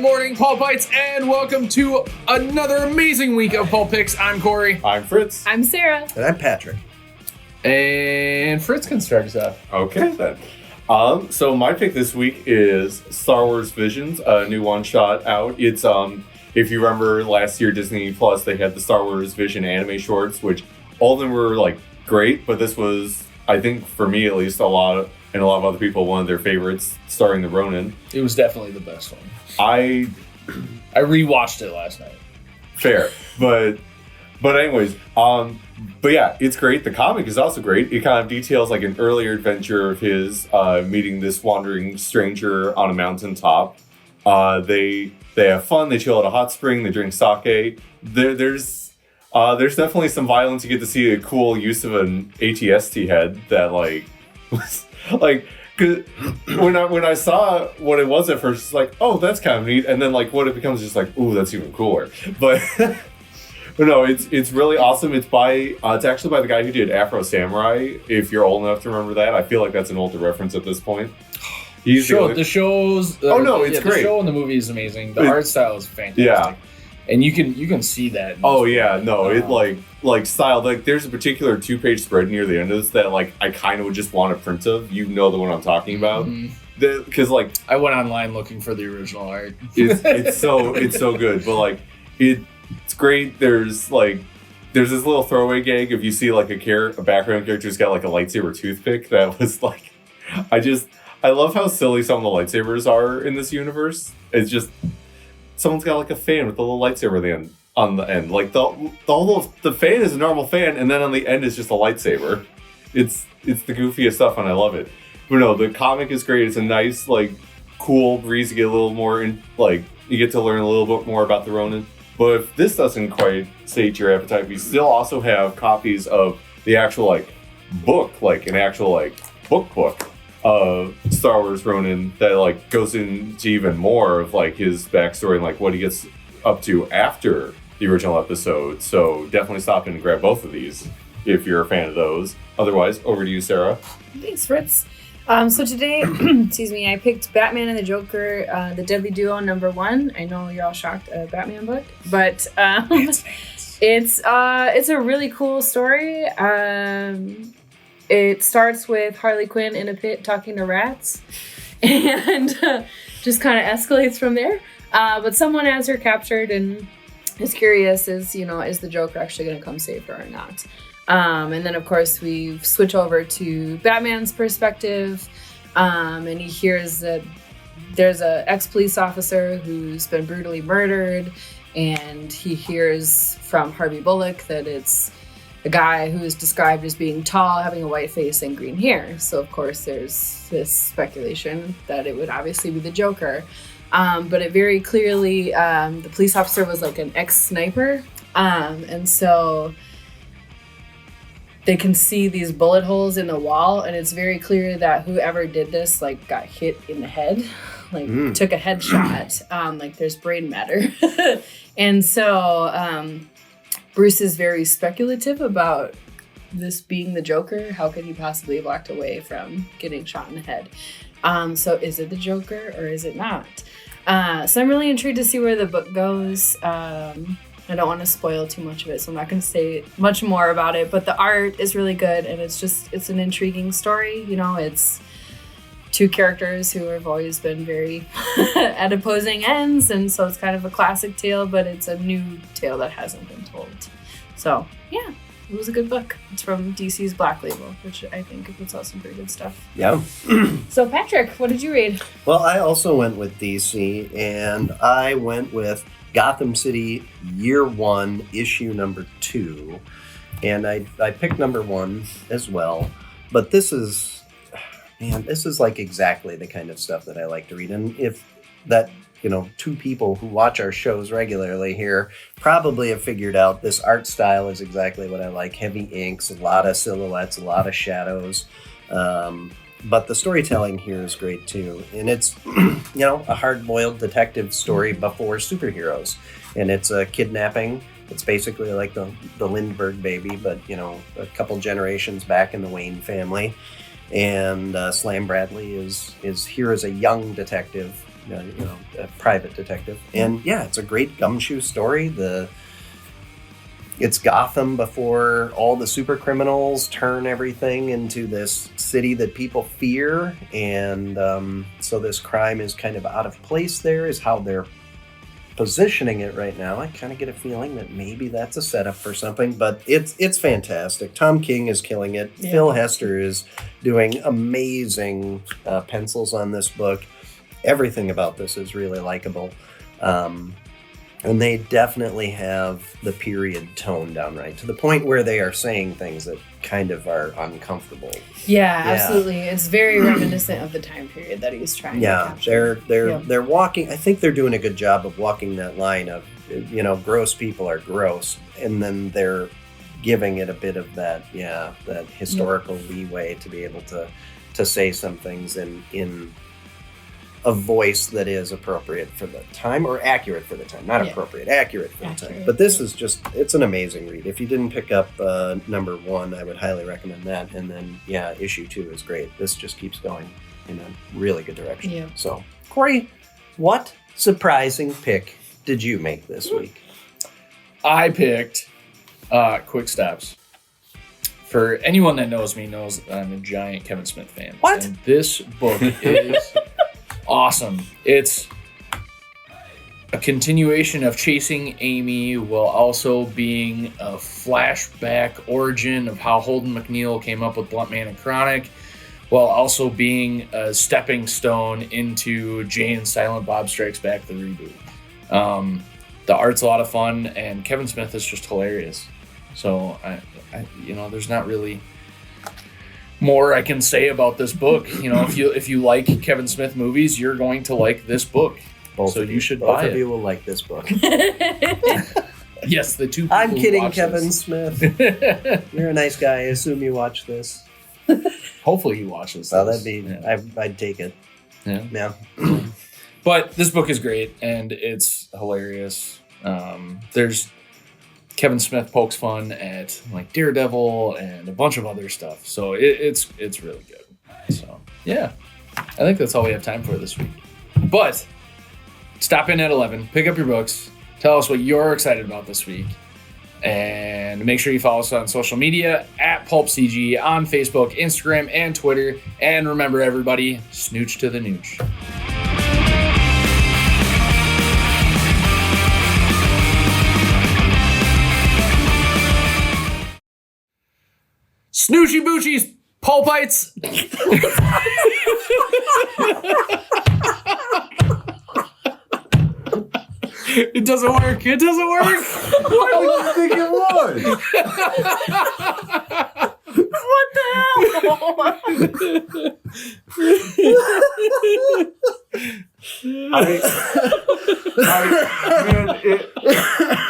morning, Pulp Bites, and welcome to another amazing week of Pulp Picks. I'm Corey. I'm Fritz. I'm Sarah. And I'm Patrick. And Fritz can start us off. Okay, then. So my pick this week is Star Wars Visions, a new one-shot out. It's, if you remember last year, Disney Plus, they had the Star Wars Vision anime shorts, which all of them were, great, but this was, I think, for me at least, and a lot of other people, one of their favorites, starring the Ronin. It was definitely the best one. I rewatched it last night. Fair, but anyways, but yeah, it's great. The comic is also great. It kind of details an earlier adventure of his meeting this wandering stranger on a mountaintop. They have fun. They chill at a hot spring. They drink sake. There's definitely some violence. You get to see a cool use of an ATST head that was cause when I saw what it was at first, it's like, oh, that's kind of neat, and then what it becomes is just ooh, that's even cooler. But but no, it's really awesome. It's actually by the guy who did Afro Samurai. If you're old enough to remember that, I feel like that's an older reference at this point. The show's great. The show and the movie is amazing. The art style is fantastic. Yeah. And you can see that. Oh yeah, no, it style. There's a particular 2-page spread near the end of this that I kind of would just want a print of. You know the one I'm talking about. Because I went online looking for the original art. It's so good, but it's great. There's this little throwaway gag if you see a background character who's got a lightsaber toothpick that was I love how silly some of the lightsabers are in this universe. It's just someone's got a fan with a little lightsaber on the end. The fan is a normal fan, and then on the end is just a lightsaber. It's the goofiest stuff, and I love it. But no, the comic is great. It's a nice, cool breeze to get a little more in, you get to learn a little bit more about the Ronin. But if this doesn't quite sate your appetite, we still also have copies of the actual, book, an actual, book of Star Wars Ronin that goes into even more of his backstory and what he gets up to after the original episode. So definitely stop in and grab both of these if you're a fan of those. Otherwise, over to you, Sarah. Thanks, Fritz. So today, excuse me, I picked Batman and the Joker, The Deadly Duo #1. I know you're all shocked, a Batman book, but it's a really cool story. It starts with Harley Quinn in a pit talking to rats, and just kind of escalates from there. But someone has her captured and is curious, is the Joker actually going to come save her or not? And then, of course, we switch over to Batman's perspective, and he hears that there's an ex-police officer who's been brutally murdered, and he hears from Harvey Bullock that it's a guy who is described as being tall, having a white face, and green hair. So, of course, there's this speculation that it would obviously be the Joker. But it very clearly, the police officer was an ex-sniper. And so they can see these bullet holes in the wall. And it's very clear that whoever did this, got hit in the head, took a headshot. There's brain matter. And so Bruce is very speculative about this being the Joker. How could he possibly have walked away from getting shot in the head? So is it the Joker or is it not? So I'm really intrigued to see where the book goes. I don't want to spoil too much of it, so I'm not going to say much more about it. But the art is really good, and it's an intriguing story. It's two characters who have always been very at opposing ends, and so it's kind of a classic tale, but it's a new tale that hasn't been told. So yeah, it was a good book. It's from DC's Black Label, which I think puts out some pretty good stuff. Yeah. So Patrick, what did you read? Well, I also went with DC, and I went with Gotham City Year 1, issue #2, and I picked #1 as well, but this is exactly the kind of stuff that I like to read. And if that, two people who watch our shows regularly here probably have figured out this art style is exactly what I like. Heavy inks, a lot of silhouettes, a lot of shadows. But the storytelling here is great too. And it's, a hard-boiled detective story before superheroes. And it's a kidnapping. It's basically like the Lindbergh baby, but, a couple generations back in the Wayne family. And Slam Bradley is here as a young detective a private detective. And yeah, it's a great gumshoe story. It's Gotham before all the super criminals turn everything into this city that people fear. And so this crime is kind of out of place there, is how they're positioning it right now. I kind of get a feeling that maybe that's a setup for something, but it's fantastic. Tom King is killing it. Yeah. Phil Hester is doing amazing pencils on this book. Everything about this is really likable. And they definitely have the period tone down right, to the point where they are saying things that kind of are uncomfortable. Yeah, absolutely. It's very reminiscent of the time period that he's trying to capture. They're walking, I think they're doing a good job of walking that line of, gross people are gross, and then they're giving it a bit of that historical leeway to be able to say some things in a voice that is appropriate for the time, or accurate for the time. Not appropriate, accurate for the time. But this is it's an amazing read. If you didn't pick up number 1, I would highly recommend that. And then, issue 2 is great. This just keeps going in a really good direction. Yeah. So, Corey, what surprising pick did you make this week? I picked Quick Steps. For anyone that knows me knows that I'm a giant Kevin Smith fan. What? And this book is awesome. It's a continuation of Chasing Amy while also being a flashback origin of how Holden McNeil came up with Blunt Man and Chronic, while also being a stepping stone into Jay and Silent Bob Strikes Back, the reboot. The art's a lot of fun, and Kevin Smith is just hilarious. So, I there's not really more I can say about this book. If you like Kevin Smith movies, you're going to like this book. You should buy it. Both of you will like this book. Yes, the two people I'm kidding, Kevin this. Smith. You're a nice guy. I assume you watch this. Hopefully he watches well, this. That'd be, I'd take it. Yeah. But this book is great, and it's hilarious. There's Kevin Smith pokes fun at like Daredevil and a bunch of other stuff. So it's really good. So yeah, I think that's all we have time for this week. But stop in at 11, pick up your books, tell us what you're excited about this week, and make sure you follow us on social media at PulpCG on Facebook, Instagram, and Twitter. And remember, everybody, snooch to the nooch. Snoochy Boochies, Pulpites. It doesn't work. It doesn't work. What did you think it was? What the hell?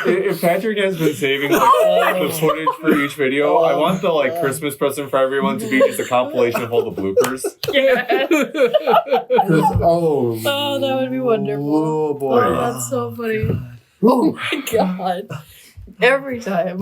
If Patrick has been saving the footage for each video, I want the Christmas present for everyone to be just a compilation of all the bloopers. Yeah. Oh, that would be wonderful. Oh boy. Oh, that's so funny. Oh my god. Every time.